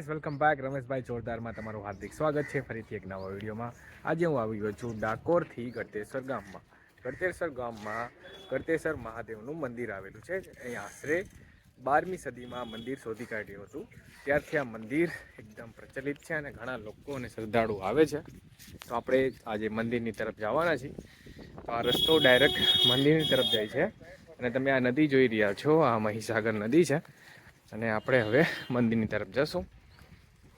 Guys welcome back Rameshbhai જોરદારમાં તમારું હાર્દિક સ્વાગત છે ફરીથી એક નવા વિડીયોમાં. આજે હું આવી ગયો છું ડાકોરથી ગળતેશ્વર ગામમાં. ગળતેશ્વર ગામમાં ગળતેશ્વર મહાદેવનું મંદિર આવેલું છે. અહીં આશરે 12મી સદીમાં મંદિર શોધી કાઢ્યું હતું. ત્યારથી આ મંદિર એકદમ પ્રચલિત છે અને ઘણા લોકો અને શ્રદ્ધાળુ આવે છે. તો આપણે આજે મંદિરની તરફ જવાના છીએ. તો આ રસ્તો ડાયરેક્ટ મંદિરની તરફ જાય છે અને તમે આ નદી જોઈ રહ્યા છો, આ મહીસાગર નદી છે. અને આપણે હવે મંદિરની તરફ જશું.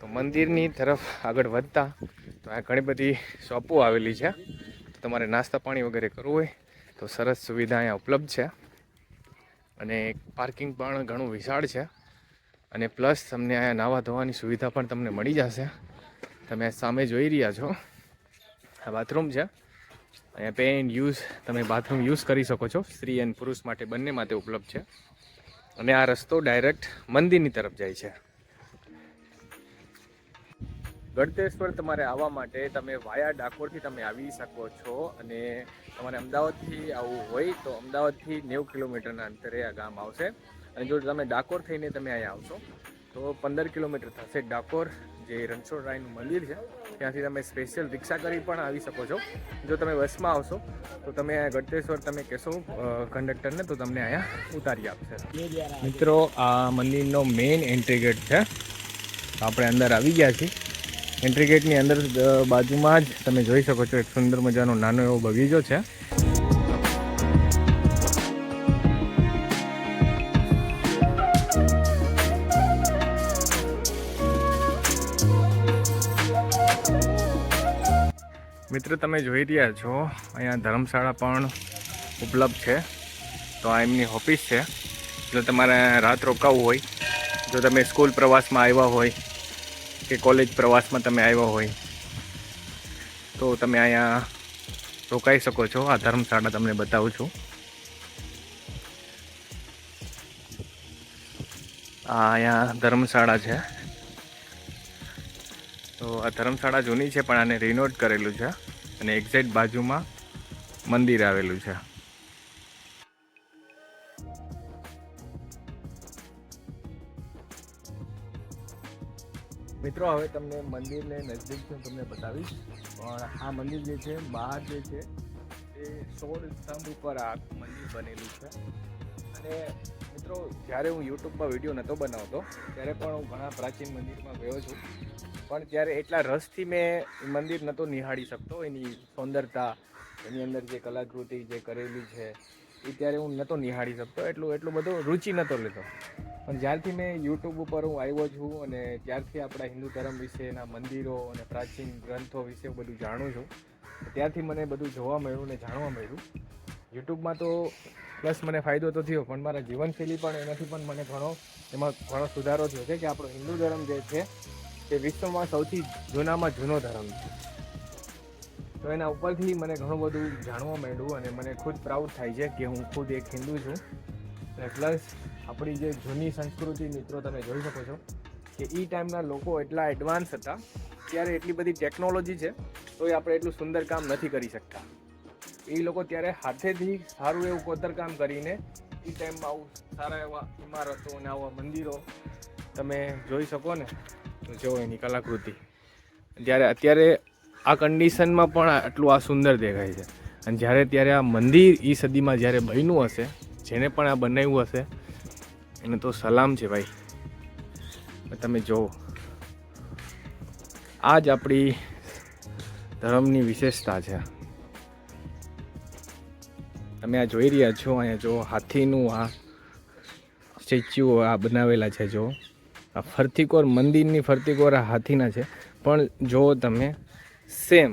તો મંદિરની તરફ આગળ વધતા તો આ ઘણી બધી શોપો આવેલી છે. તો તમારે નાસ્તા પાણી વગેરે કરવું હોય તો સરસ સુવિધા અહીંયા ઉપલબ્ધ છે. અને પાર્કિંગ પણ ઘણું વિશાળ છે. અને પ્લસ તમને અહીંયા નાવા ધોવાની સુવિધા પણ તમને મળી જશે. તમે સામે જોઈ રહ્યા છો, આ બાથરૂમ છે. અહીંયા પે એન્ડ યુઝ તમે બાથરૂમ યુઝ કરી શકો છો. સ્ત્રી અને પુરુષ માટે બંને માટે ઉપલબ્ધ છે. અને આ રસ્તો ડાયરેક્ટ મંદિરની તરફ જાય છે. ગળતેશ્વર તમારે આવવા માટે તમે વાયા ડાકોરથી તમે આવી શકો છો. અને તમારે અમદાવાદથી આવવું હોય તો અમદાવાદથી 90 કિલોમીટરના અંતરે આ ગામ આવશે. અને જો તમે ડાકોર થઈને તમે અહીંયા આવશો તો 15 કિલોમીટર થશે. ડાકોર જે રણછોડરાયનું મંદિર છે ત્યાંથી તમે સ્પેશિયલ રિક્ષા કરી પણ આવી શકો છો. જો તમે બસમાં આવશો તો તમે ગળતેશ્વર તમે કહેશો કંડક્ટરને તો તમને અહીંયા ઉતારી આપશે. મિત્રો, આ મંદિરનો મેઇન એન્ટ્રી ગેટ છે. આપણે અંદર આવી ગયા છીએ. એન્ટ્રી ગેટની અંદર બાજુમાં જ તમે જોઈ શકો છો એક સુંદર મજાનો નાનો એવો બગીચો છે. મિત્રો, તમે જોઈ રહ્યા છો અહીંયા ધર્મશાળા પણ ઉપલબ્ધ છે. તો આ એમની ઓફિસ છે. જો તમારે રાત રોકાવું હોય, જો તમે સ્કૂલ પ્રવાસમાં આવ્યા હોય કે કોલેજ પ્રવાસમાં તમે આવ્યા હોય તો તમે અહીંયા રોકાઈ શકો છો. આ ધર્મશાળા તમને બતાવું છું. આ અહીંયા ધર્મશાળા છે. તો આ ધર્મશાળા જૂની છે પણ આને રિનોવેટ કરેલું છે. અને એક્ઝેક્ટ બાજુમાં મંદિર આવેલું છે. મિત્રો, હવે તમને મંદિરને નજીકથી તમને બતાવીશ. પણ આ મંદિર જે છે બહાર જે છે એ 16 સ્તંભ ઉપર આ મંદિર બનેલું છે. અને મિત્રો, જ્યારે હું યુટ્યુબમાં વિડીયો નહોતો બનાવતો ત્યારે પણ હું ઘણા પ્રાચીન મંદિરમાં ગયો છું. પણ ત્યારે એટલા રસથી મેં મંદિર નહોતો નિહાળી શકતો. એની સુંદરતા, એની અંદર જે કલાકૃતિ જે કરેલી છે એ ત્યારે હું નહોતો નિહાળી શકતો. એટલું બધું રુચિ નહોતો લેતો. પણ જ્યારથી મેં યુટ્યુબ ઉપર હું આવ્યો છું અને ત્યારથી આપણા હિન્દુ ધર્મ વિશેના મંદિરો અને પ્રાચીન ગ્રંથો વિશે બધું જાણું છું. ત્યારથી મને બધું જોવા મળ્યું ને જાણવા મળ્યું. યુટ્યુબમાં તો પ્લસ મને ફાયદો તો થયો, પણ મારા જીવનશૈલી પણ એનાથી પણ મને એમાં ઘણો સુધારો થયો છે કે આપણો હિન્દુ ધર્મ જે છે એ વિશ્વમાં સૌથી જૂનામાં જૂનો ધર્મ છે. તો એના ઉપરથી મને ઘણું બધું જાણવા મળ્યું અને મને ખુદ પ્રાઉડ થાય છે કે હું ખુદ એક હિન્દુ છું. અને પ્લસ આપણી જે જૂની સંસ્કૃતિ, મિત્રો તમે જોઈ શકો છો કે એ ટાઈમના લોકો એટલા એડવાન્સ હતા. ત્યારે એટલી બધી ટેકનોલોજી છે તો આપણે એટલું સુંદર કામ નથી કરી શકતા. એ લોકો ત્યારે હાથેથી સારું એવું કોતરકામ કરીને એ ટાઈમમાં આવું સારા એવા ઇમારતો અને આવા મંદિરો તમે જોઈ શકો ને તો જો એની કલાકૃતિ. અત્યારે આ કન્ડિશનમાં પણ આટલું આ સુંદર દેખાય છે. અને ત્યારે આ મંદિર એ સદીમાં જ્યારે બન્યું હશે, જેને પણ આ બનાવ્યું હશે એને તો સલામ છે ભાઈ. તમે જુઓ, આ જ આપણી ધર્મની વિશેષતા છે. તમે આ જોઈ રહ્યા છો, અહીંયા જો હાથીનું આ સ્ટેચ્યુ આ બનાવેલા છે. જો આ ફરતીકોર, મંદિરની ફરતીકોર આ હાથીના છે. પણ જો તમે સેમ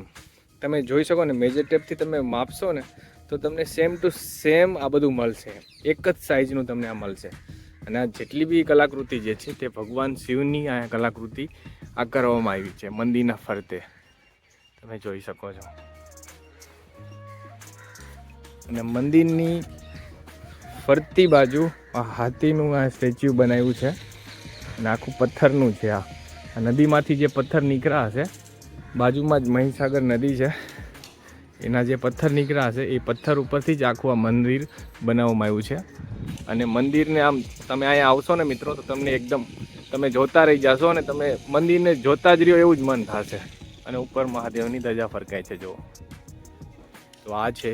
તમે જોઈ શકો ને, મેજર ટેપથી તમે માપશો ને તો તમને સેમ ટુ સેમ આ બધું મળશે. એક જ સાઇઝનું તમને આ મળશે. અને આ જેટલી બી કલાકૃતિ જે છે તે ભગવાન શિવની આ કલાકૃતિ આ કરવામાં આવી છે મંદિરના ફરતે. તમે જોઈ શકો છો. અને મંદિરની ફરતી બાજુ આ હાથીનું આ સ્ટેચ્યુ બનાવ્યું છે. અને આખું પથ્થરનું છે. આ નદીમાંથી જે પથ્થર નીકળ્યા હશે, બાજુમાં જ મહીસાગર નદી છે, એના જે પથ્થર નીકળ્યા હશે એ પથ્થર ઉપરથી જ આખું આ મંદિર બનાવવામાં આવ્યું છે. અને મંદિરને આમ તમે અહીંયા આવશો ને મિત્રો તો તમને એકદમ તમે જોતા રહી જશો અને તમે મંદિરને જોતા જ રહ્યો એવું જ મન થશે. અને ઉપર મહાદેવની ધજા ફરકાય છે જુઓ. તો આ છે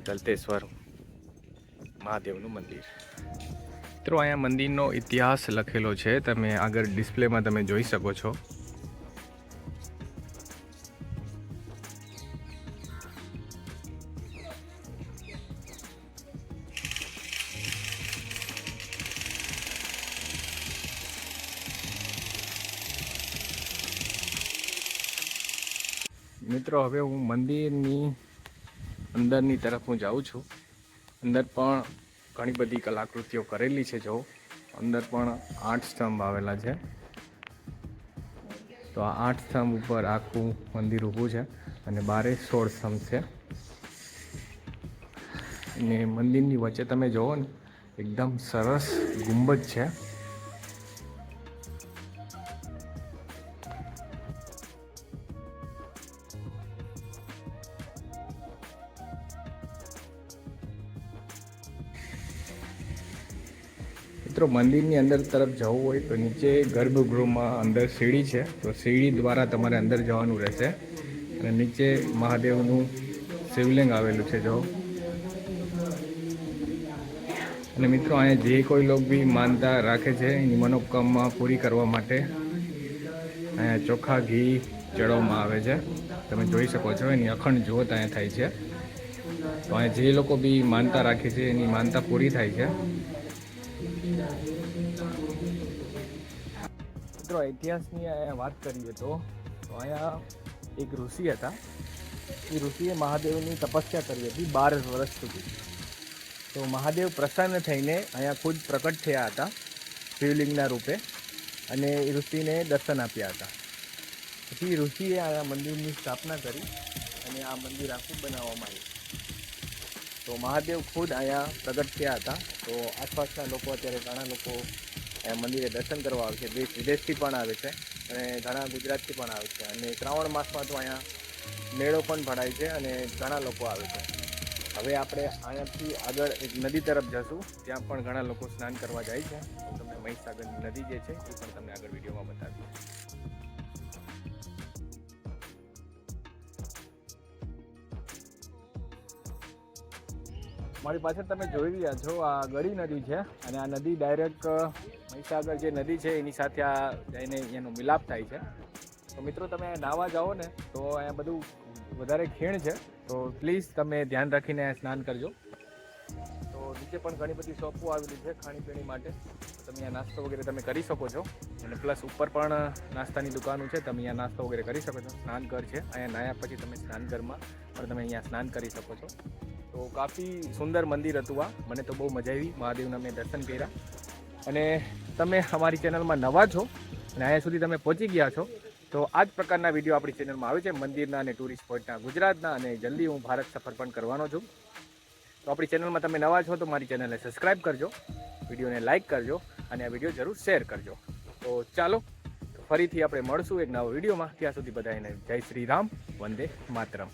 ગલતેશ્વર મહાદેવનું મંદિર. મિત્રો અહીંયા મંદિરનો ઇતિહાસ લખેલો છે, તમે આગળ ડિસ્પ્લેમાં તમે જોઈ શકો છો. મિત્રો હવે હું મંદિરની અંદરની તરફ હું જાઉં છું. અંદર પણ ઘણી બધી કલાકૃતિઓ કરેલી છે. જો અંદર પણ 8 સ્તંભ આવેલા છે. તો આ 8 સ્તંભ ઉપર આખું મંદિર ઊભું છે અને બારે 16 સ્તંભ છે. અને મંદિરની વચ્ચે તમે જુઓ ને એકદમ સરસ ગુંબજ છે. મિત્રો મંદિરની અંદર તરફ જવું હોય તો નીચે ગર્ભગૃહમાં અંદર સીડી છે, તો સીડી દ્વારા તમારે અંદર જવાનું રહેશે. અને નીચે મહાદેવનું શિવલિંગ આવેલું છે જો. અને મિત્રો અહીંયા જે કોઈ લોકો બી માનતા રાખે છે એની મનોકામના પૂરી કરવા માટે અહીંયા ચોખા ઘી ચડાવવામાં આવે છે. તમે જોઈ શકો છો એની અખંડ જ્યોત અહીંયા થાય છે. તો અહીંયા જે લોકો બી માનતા રાખે છે એની માનતા પૂરી થાય છે. મિત્રો ઇતિહાસની વાત કરીએ તો અહીંયા એક ઋષિ હતા. એ ઋષિએ મહાદેવની તપસ્યા કરી હતી 12 વર્ષ સુધી. તો મહાદેવ પ્રસન્ન થઈને અહીંયા ખુદ પ્રકટ થયા હતા શિવલિંગના રૂપે અને એ ઋષિને દર્શન આપ્યા હતા. પછી ઋષિએ આ મંદિરની સ્થાપના કરી અને આ મંદિર આખું બનાવવામાં આવ્યું. તો મહાદેવ ખુદ અહીંયા પ્રગટ થયા હતા. તો આસપાસના લોકો અત્યારે ઘણા લોકો મંદિરે દર્શન કરવા આવે છે, દેશ વિદેશથી પણ આવે છે અને ઘણા ગુજરાતથી પણ આવે છે. અને શ્રાવણ માસમાં તો અહીંયા મેળો પણ ભરાય છે અને ઘણા લોકો આવે છે. હવે આપણે અહીંયાથી આગળ એક નદી તરફ જશું, ત્યાં પણ ઘણા લોકો સ્નાન કરવા જાય છે. તો તમને મહીસાગરની નદી જે છે એ પણ તમને આગળ વિડીયોમાં બતાવીએ. મારી પાછળ તમે જોઈ રહ્યા છો આ ગળી નદી છે અને આ નદી ડાયરેક્ટ મહીસાગર જે નદી છે એની સાથે આ જઈને એનો મિલાપ થાય છે. તો મિત્રો તમે નાહવા જાઓ ને તો અહીંયા બધું વધારે ખીણ છે, તો પ્લીઝ તમે ધ્યાન રાખીને સ્નાન કરજો. તો નીચે પણ ઘણી બધી શોપો આવેલી છે ખાણીપીણી માટે, તો તમે અહીંયા નાસ્તો વગેરે તમે કરી શકો છો. અને પ્લસ ઉપર પણ નાસ્તાની દુકાનો છે, તમે અહીંયા નાસ્તો વગેરે કરી શકો છો. સ્નાનઘર છે, અહીંયા નાહ્યા પછી તમે સ્નાનઘરમાં પણ તમે અહીંયા સ્નાન કરી શકો છો. તો કાફી સુંદર મંદિર હતું આ, મને તો બહુ મજા આવી. મહાદેવના મેં દર્શન કર્યા. અને તમે અમારી ચેનલમાં નવા છો અને અહીંયા સુધી તમે પહોંચી ગયા છો તો આ જ પ્રકારના વિડીયો આપણી ચેનલમાં આવે છે મંદિરના અને ટુરિસ્ટ સ્પોટના ગુજરાતના. અને જલ્દી હું ભારત સફર પણ કરવાનો છું. તો આપણી ચેનલમાં તમે નવા છો તો મારી ચેનલને સબસ્ક્રાઈબ કરજો, વિડીયોને લાઇક કરજો અને આ વિડીયો જરૂર શેર કરજો. તો ચાલો ફરીથી આપણે મળશું એક નવા વિડીયોમાં. ત્યાં સુધી બધાને જય શ્રી રામ, વંદે માતરમ.